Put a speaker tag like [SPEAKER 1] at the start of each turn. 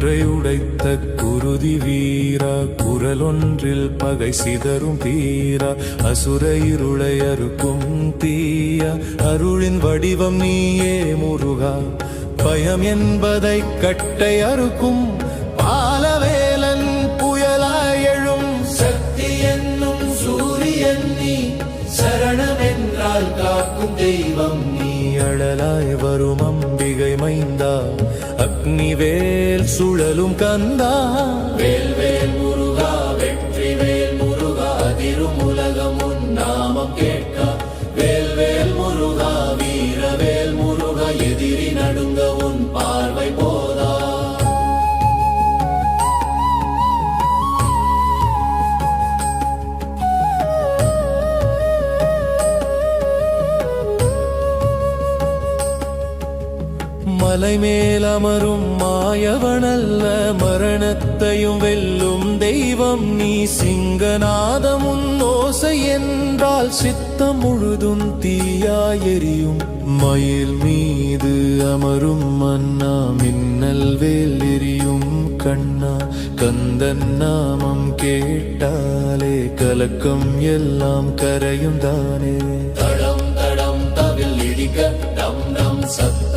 [SPEAKER 1] குன்றை உடைத்த குருதி வீரா குரலொன்றில் பகை சிதறும் தீரா அசுர இருளை அறுக்கும் தீயா அருளின் வடிவம் நீயே முருகா பயம் என்பதை கட்டை அறுக்கும் பாலவேலன் புயலாய் எழும் சக்தி என்னும் சூரியன் நீ சரணமென்றால் காக்கும் தெய்வம் நீ அழலாய் வரும் அம்பிகை மைந்தா அக்னிவேல் சுழலும் கந்தா வேல் வேல் முருகா வெற்றி வேல் முருகா அதிரும் உலகம் உன் நாமம் கேட்க வேல் வேல் முருகா வீரவேல் முருகா எதிரி நடுங்க உன் பார்வை போதா மலை மேலமரும் மாயவனல்ல மரணத்தையும் வெல்லும் தெய்வம் நீ சிங்கநாதம் உன் ஓசை என்றால் சித்தம் முழுதும் தீயாயெறியும் மயில் மீது அமரும் மன்னா மின்னல் வேல் எரியும் கண்ணா கந்தன் நாமம் கேட்டாலே கலக்கம் எல்லாம் கரையும் தானே தடம் தடம் தவில் இடிக்க டம் டம் சத்